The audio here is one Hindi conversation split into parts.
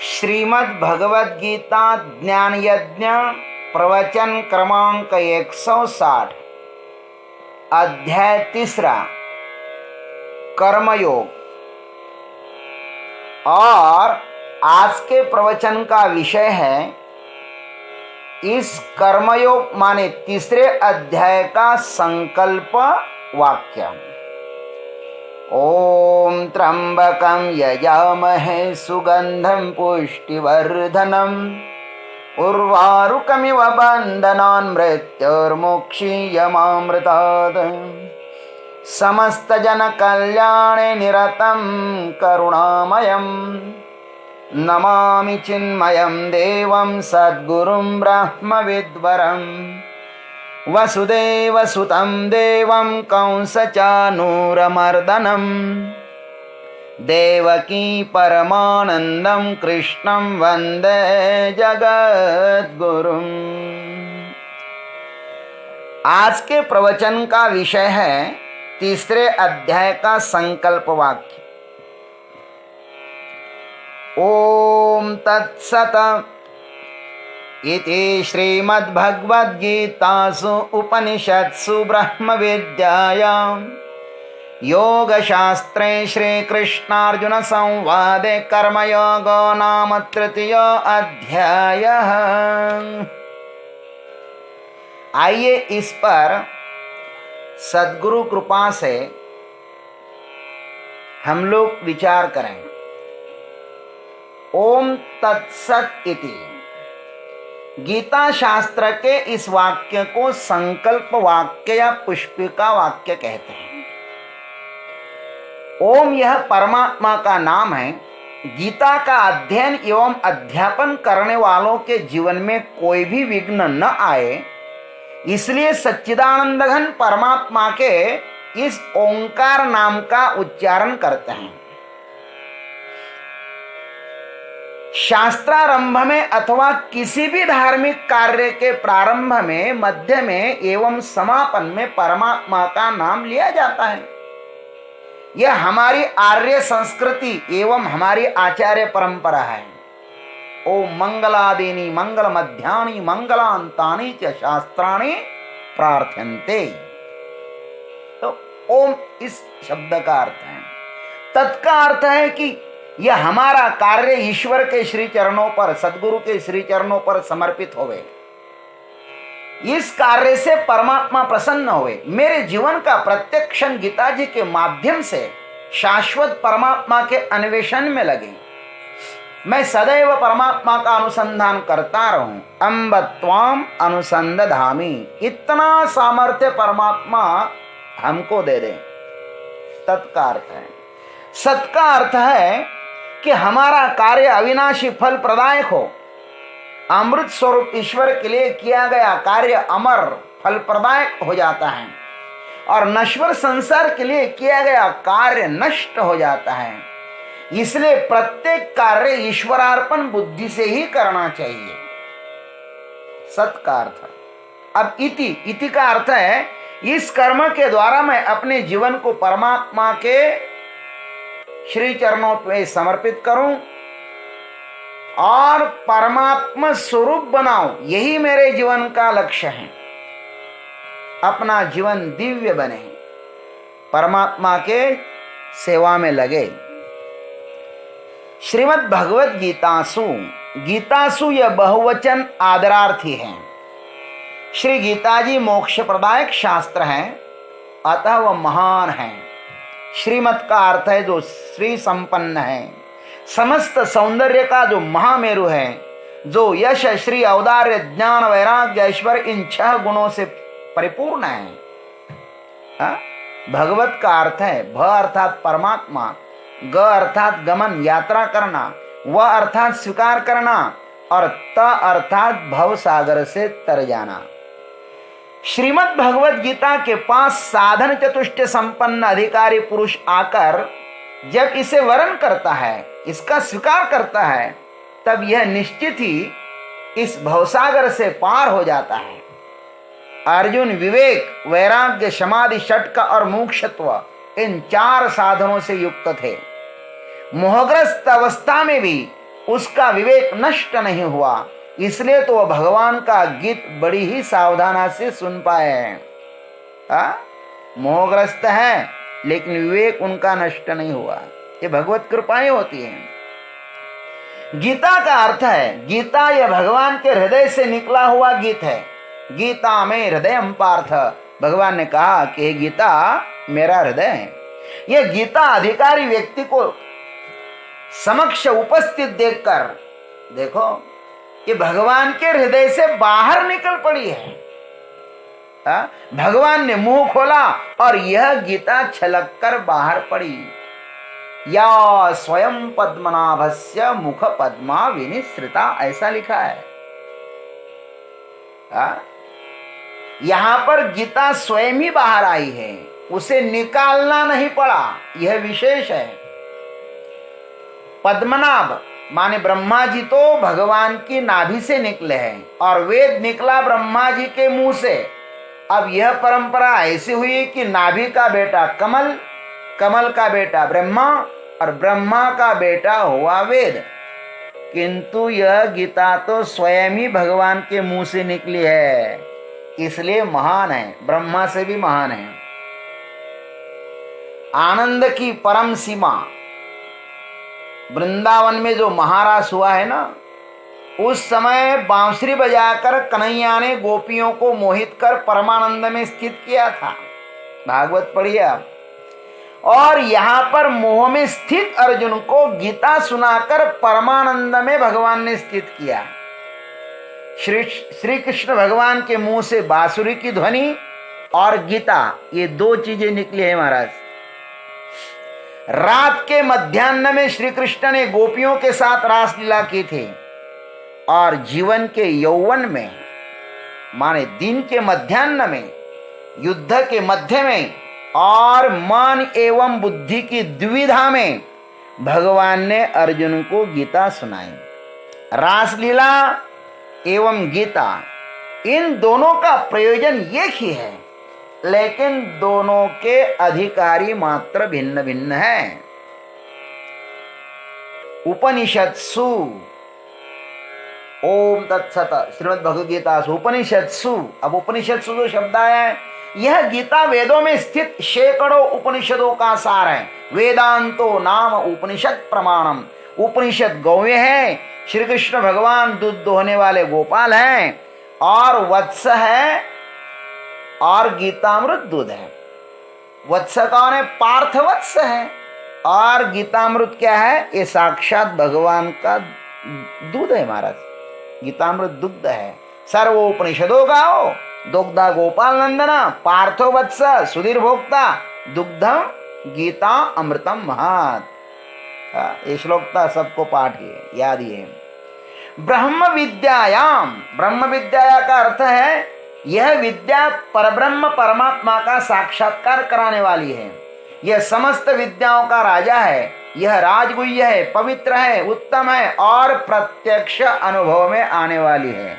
श्रीमद् भगवद गीता ज्ञान यज्ञ प्रवचन क्रमांक 160 अध्याय 3 कर्मयोग। और आज के प्रवचन का विषय है इस कर्मयोग माने तीसरे अध्याय का संकल्प वाक्य। ओम त्र्यंबकं यजामहे सुगंधं पुष्टिवर्धनम् उर्वारुकमिव बन्धनान् मृत्युर्मुक्षीयमामृतात् समस्तजनकल्याणे निरतं करुणामयं नमामि चिन्मयं देवं सद्गुरुं ब्रह्मविद्वरम् वसुदेवसुतं देवं कंसचानूरमर्दनं देवकी परमानंदं कृष्णं वंदे जगद्गुरुं। आज के प्रवचन का विषय है तीसरे अध्याय का संकल्प वाक्य। ओम तत्सत इति श्रीमद्भगवद्गीतासु उपनिषत्सु ब्रह्मविद्यायां योगशास्त्रे श्रीकृष्णार्जुन संवादे कर्मयोगो नाम तृतीय अध्यायः। आइए इस पर सद्गुरु कृपा से हम लोग विचार करें। ओम तत्सत इति गीता शास्त्र के इस वाक्य को संकल्प वाक्य या पुष्पिका वाक्य कहते हैं। ओम यह परमात्मा का नाम है। गीता का अध्ययन एवं अध्यापन करने वालों के जीवन में कोई भी विघ्न न आए, इसलिए सच्चिदानंद घन परमात्मा के इस ओंकार नाम का उच्चारण करते हैं। शास्त्रारंभ में अथवा किसी भी धार्मिक कार्य के प्रारंभ में, मध्य में एवं समापन में परमात्मा का नाम लिया जाता है। यह हमारी आर्य संस्कृति एवं हमारी आचार्य परंपरा है। ओम मंगलादीनि मंगल मध्यानि मंगलांतानि च शास्त्राणि प्रार्थ्यन्ते। तो ओम इस शब्द का अर्थ है। तत्का अर्थ है कि यह हमारा कार्य ईश्वर के श्री चरणों पर, सद्गुरु के श्री चरणों पर समर्पित होवे। इस कार्य से परमात्मा प्रसन्न हुए। मेरे जीवन का प्रत्येक क्षण गीता जी के माध्यम से शाश्वत परमात्मा के अन्वेषण में लगे। मैं सदैव परमात्मा का अनुसंधान करता रहूं। अम्ब त्वाम अनुसंधामि। इतना सामर्थ्य परमात्मा हमको दे दे। तत्का अर्थ है। सत्का अर्थ है कि हमारा कार्य अविनाशी फल प्रदायक हो। अमृत स्वरूप ईश्वर के लिए किया गया कार्य अमर फल प्रदायक हो जाता है और नश्वर संसार के लिए किया गया कार्य नष्ट हो जाता है। इसलिए प्रत्येक कार्य ईश्वरार्पण बुद्धि से ही करना चाहिए। सत का अर्थ। अब इति का अर्थ है इस कर्म के द्वारा मैं अपने जीवन को परमात्मा के श्री चरणों पे समर्पित करूं और परमात्मा स्वरूप बनाऊं। यही मेरे जीवन का लक्ष्य है। अपना जीवन दिव्य बने, परमात्मा के सेवा में लगे। श्रीमद् भगवद गीतासु यह बहुवचन आदरार्थी है। श्री गीता जी मोक्ष प्रदायक शास्त्र हैं, अतः वह महान है। श्रीमत का अर्थ है जो श्री संपन्न है, समस्त सौंदर्य का जो महामेरु है, जो यश श्री औदार्य ज्ञान वैराग्य ऐश्वर्य इन 6 गुणों से परिपूर्ण है। भगवत का अर्थ है भ अर्थात परमात्मा, ग अर्थात गमन यात्रा करना, व अर्थात स्वीकार करना और त अर्थात भव सागर से तर जाना। श्रीमद् भगवद गीता के पास साधन चतुष्टय संपन्न अधिकारी पुरुष आकर जब इसे वर्ण करता है, इसका स्वीकार करता है, तब यह निश्चित ही इस भवसागर से पार हो जाता है। अर्जुन विवेक, वैराग्य, समाधि, षटक और मोक्षत्व इन 4 साधनों से युक्त थे। मोहग्रस्त अवस्था में भी उसका विवेक नष्ट नहीं हुआ, इसलिए तो वह भगवान का गीत बड़ी ही सावधानी से सुन पाए हैं। मोहग्रस्त है लेकिन विवेक उनका नष्ट नहीं हुआ। ये भगवत कृपाएं होती हैं। गीता का अर्थ है, गीता यह भगवान के हृदय से निकला हुआ गीत है। गीता में हृदयम पार्थ, भगवान ने कहा कि ये गीता मेरा हृदय है। यह गीता अधिकारी व्यक्ति को समक्ष उपस्थित देखकर, देखो ये भगवान के हृदय से बाहर निकल पड़ी है। भगवान ने मुंह खोला और यह गीता छलक कर बाहर पड़ी। या स्वयं पद्मनाभस्य मुख पद्मा विनिसृता, ऐसा लिखा है। यहां पर गीता स्वयं ही बाहर आई है, उसे निकालना नहीं पड़ा, यह विशेष है। पद्मनाभ माने ब्रह्मा जी तो भगवान की नाभि से निकले हैं और वेद निकला ब्रह्मा जी के मुंह से। अब यह परंपरा ऐसी हुई कि नाभि का बेटा कमल, कमल का बेटा ब्रह्मा और ब्रह्मा का बेटा हुआ वेद। किंतु यह गीता तो स्वयं ही भगवान के मुंह से निकली है, इसलिए महान है, ब्रह्मा से भी महान है। आनंद की परम सीमा वृंदावन में जो महारास हुआ है ना, उस समय बांसुरी बजाकर कन्हैया ने गोपियों को मोहित कर परमानंद में स्थित किया था। भागवत पढ़िए आप। और यहाँ पर मोह में स्थित अर्जुन को गीता सुनाकर परमानंद में भगवान ने स्थित किया। श्री कृष्ण भगवान के मुंह से बांसुरी की ध्वनि और गीता, ये दो चीजें निकली है महाराज। रात के मध्याह्न में श्री कृष्ण ने गोपियों के साथ रासलीला की थी और जीवन के यौवन में माने दिन के मध्याह्न में, युद्ध के मध्य में और मन एवं बुद्धि की द्विधा में भगवान ने अर्जुन को गीता सुनाई। रासलीला एवं गीता, इन दोनों का प्रयोजन एक ही है, लेकिन दोनों के अधिकारी मात्र भिन्न भिन्न हैं। उपनिषत्सु, ओम तत्सत, श्रीमद् भगवद गीता उपनिषत्सु। अब उपनिषत्सु जो शब्द आया है, यह गीता वेदों में स्थित सैकड़ों उपनिषदों का सार है। वेदांतो नाम उपनिषद प्रमाणम, उपनिषद गौवे है, श्री कृष्ण भगवान दूध दोहने वाले गोपाल हैं और वत्स है और गीतामृत दूध है। वत्स कौन है? पार्थ वत्स है। और गीतामृत क्या है? ये साक्षात भगवान का दूध है महाराज, गीतामृत दुग्ध है। सर्वोपनिषदो गाओ दुग्धा गोपाल नंदना, पार्थो वत्स सुधीर भोक्ता, दुग्धम गीता अमृतम महत्। ये श्लोक था सबको पाठ है, याद ही है। ब्रह्म विद्यायाम, ब्रह्म विद्या का अर्थ है यह विद्या परब्रह्म परमात्मा का साक्षात्कार कराने वाली है। यह समस्त विद्याओं का राजा है, यह राजगुह्य है, पवित्र है, उत्तम है और प्रत्यक्ष अनुभव में आने वाली है।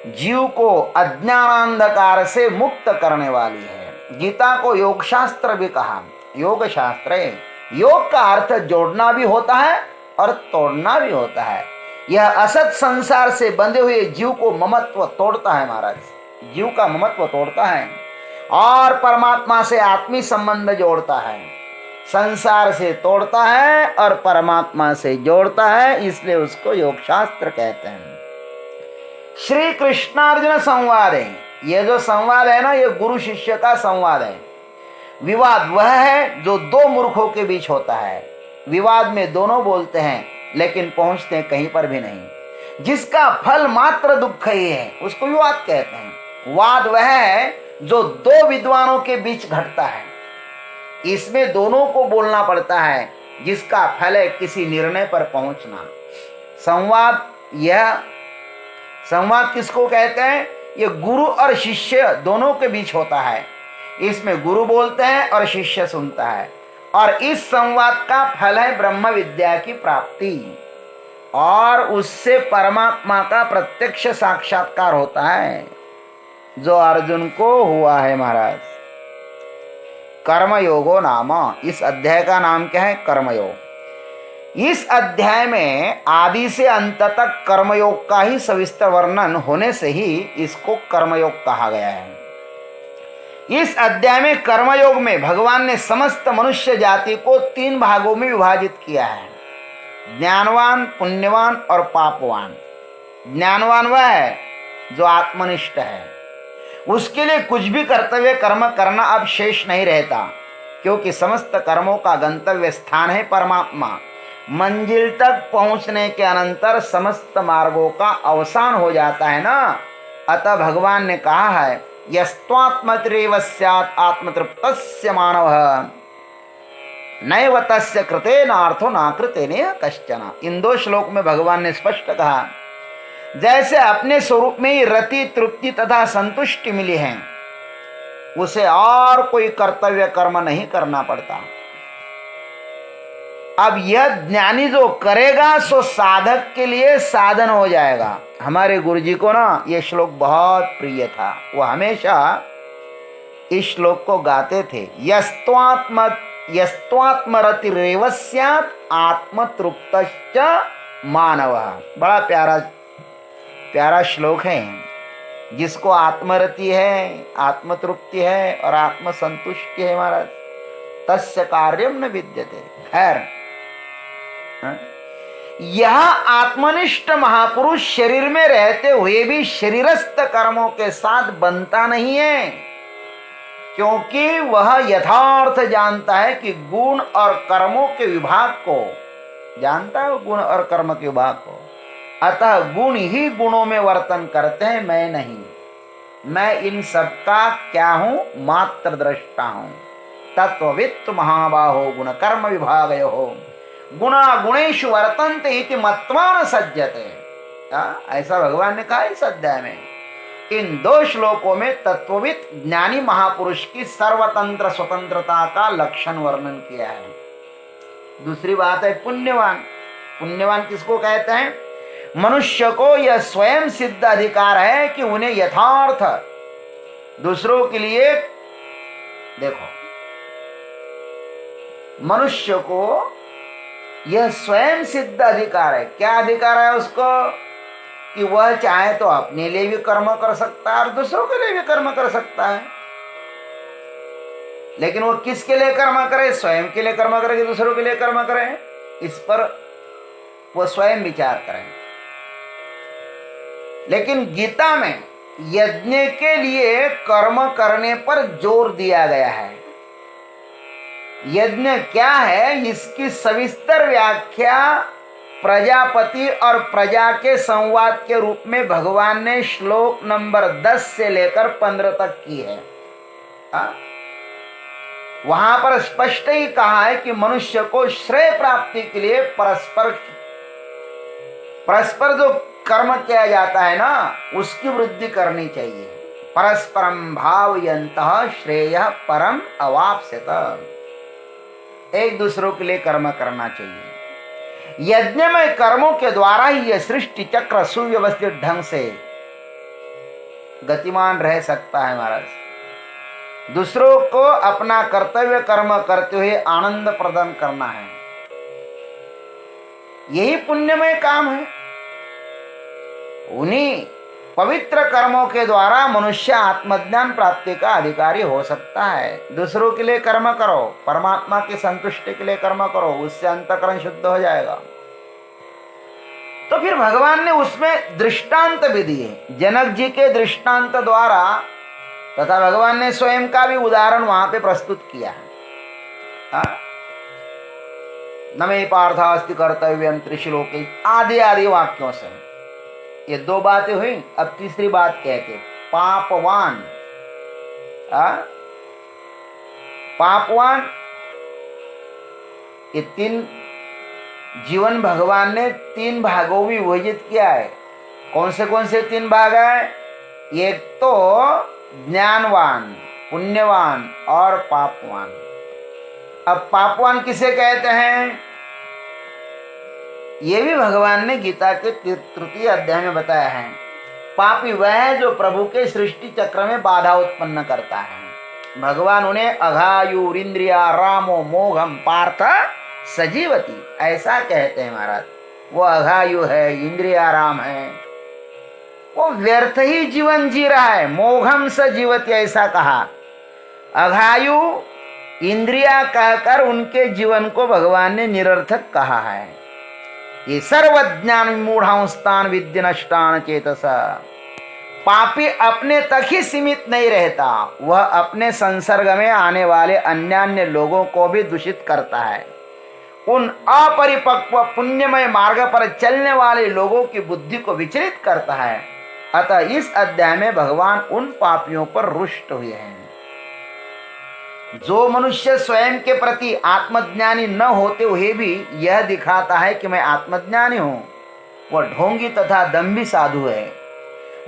जीव को अज्ञानांधकार से मुक्त करने वाली है। गीता को योग शास्त्र भी कहा, योग शास्त्र है। योग का अर्थ जोड़ना भी होता है और तोड़ना भी होता है। यह असत संसार से बंधे हुए जीव को ममत्व तोड़ता है महाराज, जीव का ममत्व तोड़ता है और परमात्मा से आत्मी संबंध जोड़ता है। संसार से तोड़ता है और परमात्मा से जोड़ता है, इसलिए उसको योग शास्त्र कहते हैं। श्री कृष्णार्जुन संवाद है, यह जो संवाद है ना, यह गुरु शिष्य का संवाद है। विवाद वह है जो दो मूर्खों के बीच होता है। विवाद में दोनों बोलते हैं लेकिन पहुंचते कहीं पर भी नहीं। जिसका फल मात्र दुख ही है उसको विवाद कहते हैं। वाद वह है जो दो विद्वानों के बीच घटता है, इसमें दोनों को बोलना पड़ता है, जिसका फल है किसी निर्णय पर पहुंचना। संवाद, यह संवाद किसको कहते हैं? यह गुरु और शिष्य दोनों के बीच होता है। इसमें गुरु बोलते हैं और शिष्य सुनता है, और इस संवाद का फल है ब्रह्म विद्या की प्राप्ति और उससे परमात्मा का प्रत्यक्ष साक्षात्कार होता है, जो अर्जुन को हुआ है महाराज। कर्मयोगो नाम, इस अध्याय का नाम क्या है? कर्मयोग। इस अध्याय में आदि से अंत तक कर्मयोग का ही सविस्तर वर्णन होने से ही इसको कर्मयोग कहा गया है। इस अध्याय में कर्मयोग में भगवान ने समस्त मनुष्य जाति को 3 भागों में विभाजित किया है, ज्ञानवान, पुण्यवान और पापवान। ज्ञानवान वह है जो आत्मनिष्ठ है, उसके लिए कुछ भी कर्तव्य कर्म करना अब शेष नहीं रहता, क्योंकि समस्त कर्मों का गंतव्य स्थान है परमात्मा। मंजिल तक पहुंचने के अनंतर समस्त मार्गों का अवसान हो जाता है ना। अतः भगवान ने कहा है, यस्त्वात्मत्रेव स्यात् आत्मतृप्तस्य मानवः नैव तस्य कृतेनार्थो नाकृतेनेह कश्चन। इन 2 श्लोक में भगवान ने स्पष्ट कहा, जैसे अपने स्वरूप में ही रति, तृप्ति तथा संतुष्टि मिली है, उसे और कोई कर्तव्य कर्म नहीं करना पड़ता। अब यह ज्ञानी जो करेगा सो साधक के लिए साधन हो जाएगा। हमारे गुरुजी को ना यह श्लोक बहुत प्रिय था, वो हमेशा इस श्लोक को गाते थे। यस्त्वात्मरतिरेव स्यात् आत्मतृप्तश्च मानवः। बड़ा प्यारा श्लोक है। जिसको आत्मरति है, आत्मतृप्ति है और आत्मसंतुष्टि है महाराज, तस्य कार्यम न विद्यते। खैर, यह आत्मनिष्ठ महापुरुष शरीर में रहते हुए भी शरीरस्थ कर्मों के साथ बनता नहीं है, क्योंकि वह यथार्थ जानता है कि गुण और कर्मों के विभाग को जानता है, गुण और कर्म के विभाग को। अतः गुण ही गुणों में वर्तन करते हैं, मैं नहीं। मैं इन सब का क्या हूं? मात्र दृष्टा हूं। तत्ववित्त महाबाहो गुण कर्म विभागयोः गुणा गुणेषु वर्तन्ते इति मत्वा न सज्जते। ऐसा भगवान ने कहा इस अध्याय में। इन 2 श्लोकों में तत्ववित् ज्ञानी महापुरुष की सर्वतंत्र स्वतंत्रता का लक्षण वर्णन किया है। दूसरी बात है पुण्यवान। पुण्यवान किसको कहते हैं? मनुष्य को यह स्वयं सिद्ध अधिकार है कि उन्हें यथार्थ दूसरों के लिए, देखो, मनुष्य को यह स्वयं सिद्ध अधिकार है। क्या अधिकार है उसको? कि वह चाहे तो अपने लिए भी कर्म कर सकता है और दूसरों के लिए भी कर्म कर सकता है। लेकिन वो किसके लिए कर्म करे? स्वयं के लिए कर्म करे कि दूसरों के लिए कर्म करे? इस पर वो स्वयं विचार करें। लेकिन गीता में यज्ञ के लिए कर्म करने पर जोर दिया गया है। यज्ञ क्या है, इसकी सविस्तर व्याख्या प्रजापति और प्रजा के संवाद के रूप में भगवान ने श्लोक नंबर 10 से लेकर 15 तक की है। वहां पर स्पष्ट ही कहा है कि मनुष्य को श्रेय प्राप्ति के लिए परस्पर जो कर्म किया जाता है ना, उसकी वृद्धि करनी चाहिए। परस्परम भावयन्तः श्रेयः परम अवाप्स्यत। एक दूसरों के लिए कर्म करना चाहिए। यज्ञमय कर्मों के द्वारा ही यह सृष्टि चक्र सुव्यवस्थित ढंग से गतिमान रह सकता है महाराज। दूसरों को अपना कर्तव्य कर्म करते हुए आनंद प्रदान करना है, यही पुण्यमय काम है। उन्हीं पवित्र कर्मों के द्वारा मनुष्य आत्मज्ञान प्राप्ति का अधिकारी हो सकता है। दूसरों के लिए कर्म करो, परमात्मा की संतुष्टि के लिए कर्म करो, उससे अंतःकरण शुद्ध हो जाएगा। तो फिर भगवान ने उसमें दृष्टांत भी दिए, जनक जी के दृष्टांत द्वारा, तथा भगवान ने स्वयं का भी उदाहरण वहां पे प्रस्तुत किया है। न मे पार्थास्ति कर्तव्यम त्रिश्लोके आदि आदि वाक्यों से। ये 2 बातें हुई। अब तीसरी बात कहते पापवान। पापवान, ये 3 जीवन भगवान ने 3 भागों में विभाजित किया है। कौन से 3 भाग है? एक तो ज्ञानवान, पुण्यवान और पापवान। अब पापवान किसे कहते हैं? ये भी भगवान ने गीता के 3 अध्याय में बताया है। पापी वह है जो प्रभु के सृष्टि चक्र में बाधा उत्पन्न करता है। भगवान उन्हें अघायुरिंद्रिया रामो मोघम पार्थ सजीवती, ऐसा कहते हैं महाराज। वो अघायु है, इंद्रियाराम है, वो व्यर्थ ही जीवन जी रहा है। मोघम स जीवती ऐसा कहा। अघायु इंद्रिया कहकर उनके जीवन को भगवान ने निरर्थक कहा है। ये सर्वज्ञान मूढ़ांस्तान विद्य नष्टान चेतसा। पापी अपने तक ही सीमित नहीं रहता, वह अपने संसर्ग में आने वाले अन्य लोगों को भी दूषित करता है। उन अपरिपक्व पुण्यमय मार्ग पर चलने वाले लोगों की बुद्धि को विचलित करता है। अतः इस अध्याय में भगवान उन पापियों पर रुष्ट हुए हैं। जो मनुष्य स्वयं के प्रति आत्मज्ञानी न होते हुए भी यह दिखाता है कि मैं आत्मज्ञानी हूं, वह ढोंगी तथा दंभी साधु है।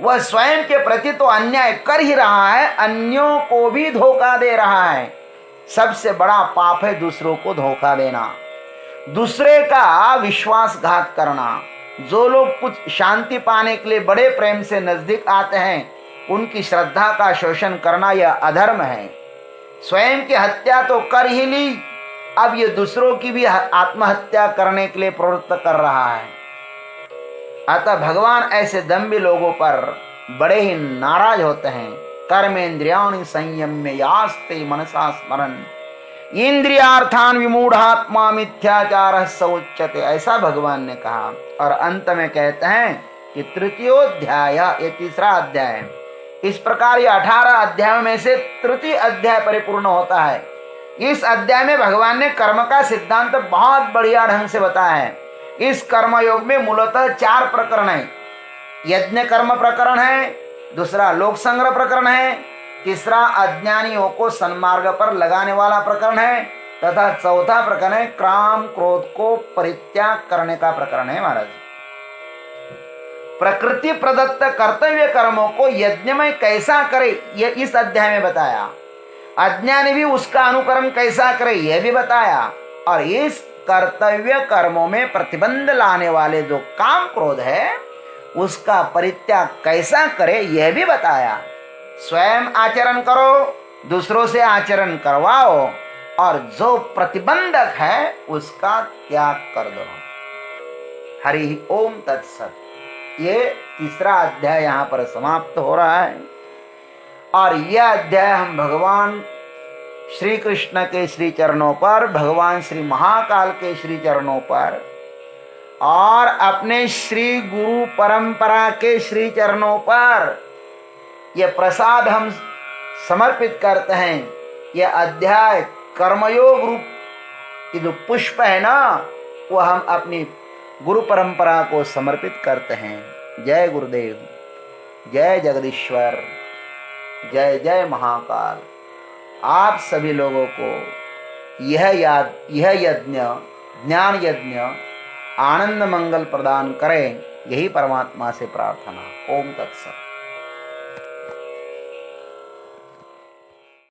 वह स्वयं के प्रति तो अन्याय कर ही रहा है, अन्यों को भी धोखा दे रहा है। सबसे बड़ा पाप है दूसरों को धोखा देना, दूसरे का विश्वासघात करना। जो लोग कुछ शांति पाने के लिए बड़े प्रेम से नजदीक आते हैं, उनकी श्रद्धा का शोषण करना यह अधर्म है। स्वयं की हत्या तो कर ही ली, अब ये दूसरों की भी आत्महत्या करने के लिए प्रवृत्त कर रहा है। अतः भगवान ऐसे दंभी लोगों पर बड़े ही नाराज होते हैं। कर्मेंद्रियाणि संयम्य यास्ते मनसा स्मरन् इंद्रियार्थान विमूढ़ात्मा मिथ्याचारः स उच्यते, ऐसा भगवान ने कहा। और अंत में कहते हैं कि तृतीयोध्याय, ये तीसरा अध्याय है। इस प्रकार ये 18 अध्यायों में से तृतीय अध्याय परिपूर्ण होता है। इस अध्याय में भगवान ने कर्म का सिद्धांत बहुत बढ़िया ढंग से बताया है। इस कर्मयोग में मूलतः 4 प्रकरण है। यज्ञ कर्म प्रकरण है, दूसरा लोक संग्रह प्रकरण है, तीसरा अज्ञानियों को सन्मार्ग पर लगाने वाला प्रकरण है, तथा चौथा प्रकरण है काम क्रोध को परित्याग करने का प्रकरण है। महाराज, प्रकृति प्रदत्त कर्तव्य कर्मों को यज्ञ में कैसा करे यह इस अध्याय में बताया। अज्ञानी भी उसका अनुकरण कैसा करे यह भी बताया। और इस कर्तव्य कर्मों में प्रतिबंध लाने वाले जो काम क्रोध है, उसका परित्याग कैसा करे यह भी बताया। स्वयं आचरण करो, दूसरों से आचरण करवाओ, और जो प्रतिबंधक है उसका त्याग कर दो। हरि ओम तत्सत। ये तीसरा अध्याय यहाँ पर समाप्त हो रहा है। और यह अध्याय हम भगवान श्री कृष्ण के श्री चरणों पर, भगवान श्री महाकाल के श्री चरणों पर, और अपने श्री गुरु परंपरा के श्री चरणों पर यह प्रसाद हम समर्पित करते हैं। यह अध्याय कर्मयोग रूप की जो पुष्प है ना, वो हम अपनी गुरु परंपरा को समर्पित करते हैं। जय गुरुदेव, जय जगदीश्वर, जय जय महाकाल। आप सभी लोगों को यह यज्ञ, ज्ञान यज्ञ आनंद मंगल प्रदान करें, यही परमात्मा से प्रार्थना। ओम तत्सत।